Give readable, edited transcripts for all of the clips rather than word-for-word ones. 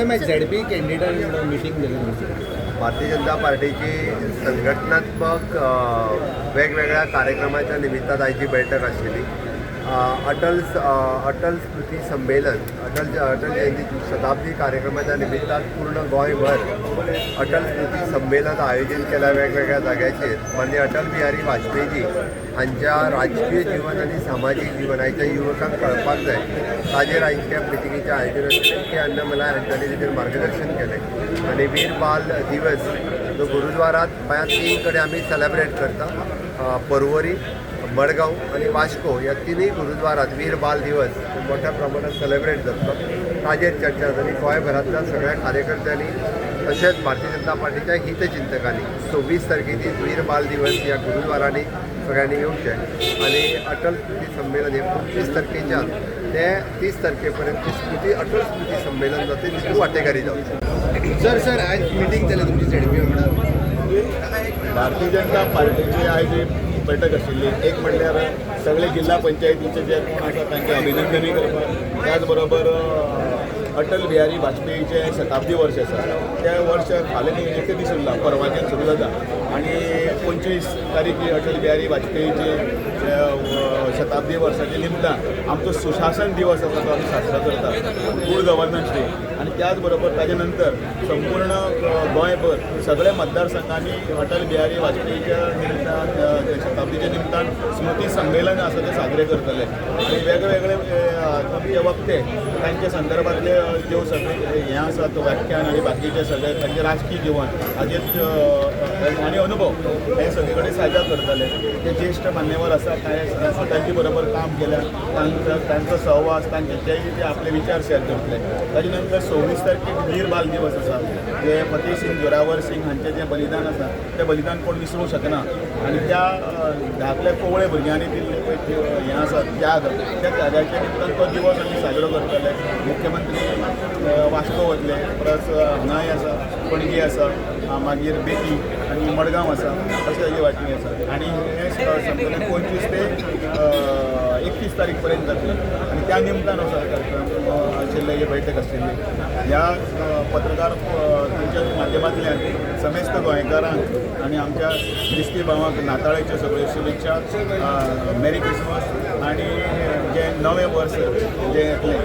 सगळे मागीर ZP candidate meeting जाली भारतीय जनता पार्टीची संघटनात्मक वेगवेगळ्या कार्यक्रमाच्या निमित्तान आयची बैठक आशिल्ली. अटल स्मृती संमेलन अटल जयंती शताब्दी कार्यक्रमाच्या निमित्तान पूर्ण गोंयभर अटल स्मृती संमेलन आयोजीत केल्या वेगवेगळ्या जाग्याचेर. माननीय अटल बिहारी वाजपेयीजी हांच्या राजकीय जीवन आनी सामाजीक जिवनाच्या युवकांक कळपाक जाय ताजेर आयच्या मिटिंगेचें आयोजन आशिल्लें. के अन्न मलाय हांच्यांनी ताजेर मार्गदर्शन केलें आनी वीर बाल दिवस जो गुरुद्वारांत 3 कडेन आमी सेलेब्रेट करता. पर्वरी, मडगांव आणि वास्को ह्या तिनूय गुरुद्वारांत वीर बाल दिवस मोठ्या प्रमाणात सेलेब्रेट जातलो. ताजेर चर्चा जाली. गोंयभरांतल्या सगळ्या कार्यकर्त्यांनी तशेंच भारतीय जनता पार्टीच्या हितचिंतकांनी 26 तारखेची वीर बाल दिवस ह्या गुरुद्वारांनी सगळ्यांनी येवचें आनी अटल स्मृती संमेलन हे 25 तारखेच्यान ते 30 तारखेपर्यंत अटल स्मृती संमेलन जाते तितून वांटेकारी जावचें. सर आज मिटींग जाली तुमची झेडपी वांगडा. भारतीय जनता पार्टीची आयज बैठक आशिल्ली. एक म्हणल्यार सगळे जिल्हा पंचायतीचे जे कोण आसा तांचे अभिनंदनूय करपाक, त्याच बरोबर अटल बिहारी वाजपेयीचे शताब्दी वर्ष आसा त्या वर्ष फाल्यां एक दीस उरला, परवाच्यान सुरू जाता आनी 25 तारीख अटल बिहारी वाजपेयीचे शताब्दी वर्साच्या निमतान आमचो सुशासन दिवस आसा तो आमी साजरो करता, गुड गव्हर्नन्स डे. आनी त्याच बरोबर ताजे नंतर संपूर्ण गोंयभर सगळ्या मतदारसंघांनी अटल बिहारी वाजपेयीच्या निमतान शताब्दीच्या निमतान स्मृती संमेलन आसा ते साजरे करतले आनी वेगवेगळे आमचे वक्ते तांचे संदर्भातले ज्यो सगळे हें आसात व्याख्यान आनी बाकीचे सगळे तांचे राजकीय जिवन हाजेर आनी अनुभव हे सगळे कडेन साझा करतले. ते ज्येश्ठ मान्यवर आसा तांचे बरोबर काम केल्या, तांचो सहवास ते आपले विचार शेअर करतले. ताजे नंतर 26 तारखेक वीर बाल दिवस आसा जे फतेह सिंग जोरावर सिंग हांचें जें बलिदान आसा तें बलिदान कोण विसरूंक शकना आनी त्या धाकल्या कोवळे भुरग्यांनी दिल्ले पळय हें आसा त्याग, त्या त्यागाच्या निमतान तो दिवस आमी साजरो करतले. मुख्यमंत्री वास्को वतले, परत हांगाय आसा, पणजी आसा, मागीर बेती आनी मडगांव आसा, अशें ताजे वाटेन आसा आनी हें संकलन 25 ते 31 तारीख पर्यंत जातलें आनी त्या निमतान असो आशिल्ले ही बैठक आशिल्ली. ह्या पत्रकार तुमच्या माध्यमांतल्यान समेस्त गोंयकारांक आनी आमच्या दिश्टी भावांक नाताळाच्यो सगळ्यो शुभेच्छा, मेरी क्रिसमस आनी जे नवें वर्स जें येतलें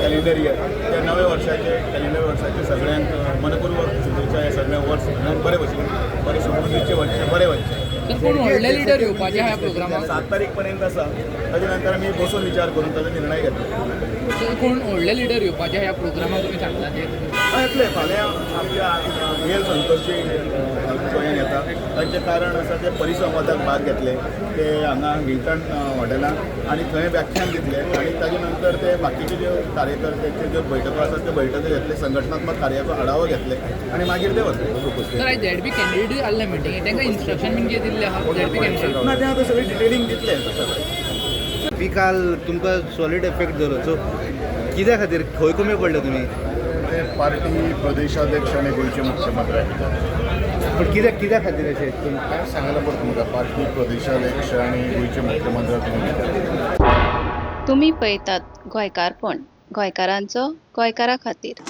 कॅलेंडर इयर त्या नव्या वर्साचे कॅलेंडर वर्साचे सगळ्यांक मनपूर्वक शुभेच्छा. हे सगळें वर्स बरे भशेन बरे समृद्धीचे वचचें, बरें वचचें. कोण व्हडले लिडर येवपाचे ह्या प्रोग्रामाक 7 तारीख पर्यंत आसा. ताजे नंतर आमी बसून विचार करून ताचो निर्णय घेतलो. कोण व्हडले लिडर येवपाचे ह्या प्रोग्रामाक तुमी सांगला ते येतले फाल्यां आमच्या हेल संतोषजी गोंयांत येता. तांचें कारण आसा ते परिसंवादाक भाग घेतले ते हांगा हिल्टन हॉटेलांत आनी थंय व्याख्यान दितले आनी ताजे नंतर ते बाकीचे जे कार्यकर्त्याचे ज्यो बैठको आसात ते बैठको घेतले, संघटनात्मक कार्याचो आढावो घेतले आनी मागीर ते वतले. तर आयज झेडपी कॅन्डिडेट आसले मिटींगेक तांकां इन्स्ट्रक्शन बीन कितें दिल्लें आहा झेडपी कॅन्डिडेट ना, ते आतां सगळी डिटेलिंग दितले. बी काल तुमकां सॉलिड इफेक्ट जालो, सो कित्या खातीर खंय कमी पडले तुमी? ते पार्टी प्रदेशाध्यक्ष आणि गोयचे मुख्यमंत्री पण कित्या खातीर अशें काय सांगायला पडतं तुमकां पार्टी प्रदेशाध्यक्ष आणि गोयचे मुख्यमंत्री तुम्ही पळयतात गोंयकारपण, गोंयकारांचो गोंयकारा खातीर.